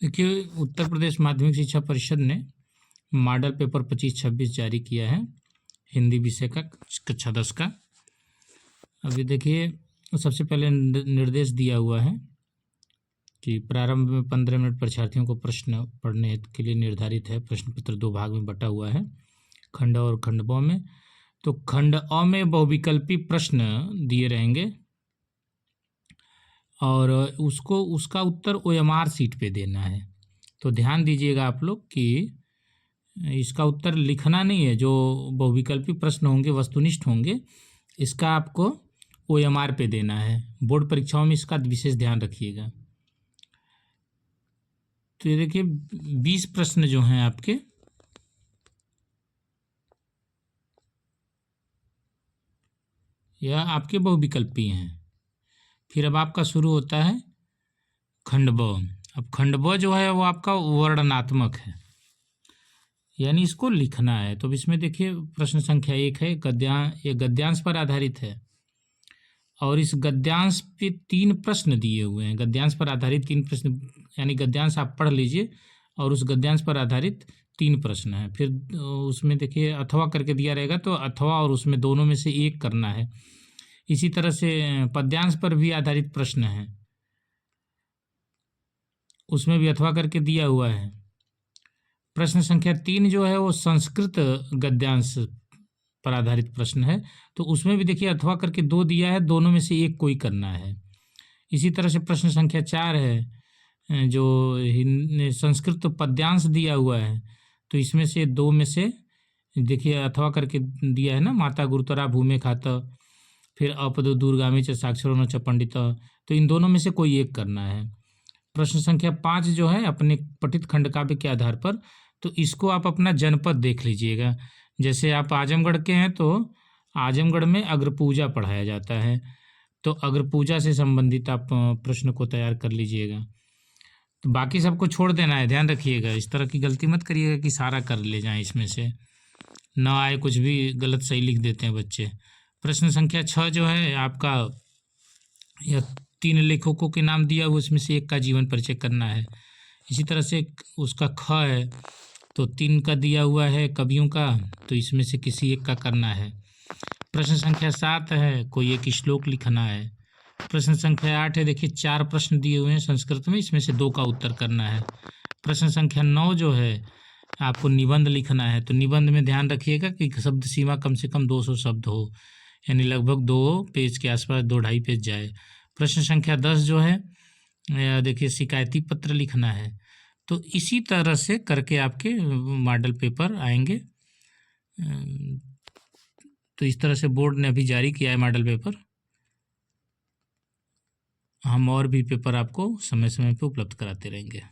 देखिए, उत्तर प्रदेश माध्यमिक शिक्षा परिषद ने मॉडल पेपर 25-26 जारी किया है हिंदी विषय का, कक्षा 10 का। अभी देखिए, सबसे पहले निर्देश दिया हुआ है कि प्रारंभ में 15 मिनट परीक्षार्थियों को प्रश्न पढ़ने के लिए निर्धारित है। प्रश्न पत्र 2 भाग में बटा हुआ है, खंड और खंड ब में। तो खंड अ में बहुविकल्पी प्रश्न दिए रहेंगे और उसका उत्तर OMR सीट पे देना है। तो ध्यान दीजिएगा आप लोग कि इसका उत्तर लिखना नहीं है। जो बहुविकल्पी प्रश्न होंगे, वस्तुनिष्ठ होंगे, इसका आपको OMR पे देना है। बोर्ड परीक्षाओं में इसका विशेष ध्यान रखिएगा। तो ये देखिए, 20 प्रश्न जो हैं आपके, यह आपके बहुविकल्पी हैं। फिर अब आपका शुरू होता है खंड ब। अब खंड ब जो है वो आपका वर्णनात्मक है, यानी इसको लिखना है। तो इसमें देखिए, प्रश्न संख्या 1 है, ये गद्यांश पर आधारित है और इस गद्यांश पे 3 प्रश्न दिए हुए हैं। गद्यांश पर आधारित 3 प्रश्न, यानी गद्यांश आप पढ़ लीजिए और उस गद्यांश पर आधारित 3 प्रश्न हैं। फिर उसमें देखिए अथवा करके दिया रहेगा, तो अथवा और उसमें दोनों में से एक करना है। इसी तरह से पद्यांश पर भी आधारित प्रश्न है, उसमें भी अथवा करके दिया हुआ है। प्रश्न संख्या 3 जो है वो संस्कृत गद्यांश पर आधारित प्रश्न है, तो उसमें भी देखिए अथवा करके 2 दिया है, दोनों में से एक कोई करना है। इसी तरह से प्रश्न संख्या 4 है, जो संस्कृत पद्यांश दिया हुआ है, तो इसमें से 2 में से देखिए अथवा करके दिया है ना, माता गुरुतरा भूमे खाता, फिर अपद दूरगामी च साक्षरो न च पंडित, तो इन दोनों में से कोई एक करना है। प्रश्न संख्या 5 जो है अपने पठित खंड काव्य के आधार पर, तो इसको आप अपना जनपद देख लीजिएगा। जैसे आप आजमगढ़ के हैं तो आजमगढ़ में अग्रपूजा पढ़ाया जाता है, तो अग्रपूजा से संबंधित आप प्रश्न को तैयार कर लीजिएगा। तो बाकी सबको छोड़ देना है, ध्यान रखिएगा। इस तरह की गलती मत करिएगा कि सारा कर ले जाएं, इसमें से ना आए, कुछ भी गलत सही लिख देते हैं बच्चे। प्रश्न संख्या 6 जो है आपका, यह 3 लेखकों के नाम दिया हुआ, उसमें से एक का जीवन परिचय करना है। इसी तरह से उसका ख है, तो 3 का दिया हुआ है कवियों का, तो इसमें से किसी एक का करना है। प्रश्न संख्या 7 है, कोई एक श्लोक लिखना है। प्रश्न संख्या 8 है, देखिए 4 प्रश्न दिए हुए हैं संस्कृत में, इसमें से 2 का उत्तर करना है। प्रश्न संख्या 9 जो है आपको निबंध लिखना है, तो निबंध में ध्यान रखिएगा कि शब्द सीमा कम से कम 200 शब्द हो, यानी लगभग 2 पेज के आसपास, 2-2.5 पेज जाए। प्रश्न संख्या 10 जो है, देखिए शिकायती पत्र लिखना है। तो इसी तरह से करके आपके मॉडल पेपर आएंगे। तो इस तरह से बोर्ड ने अभी जारी किया है मॉडल पेपर। हम और भी पेपर आपको समय समय पे उपलब्ध कराते रहेंगे।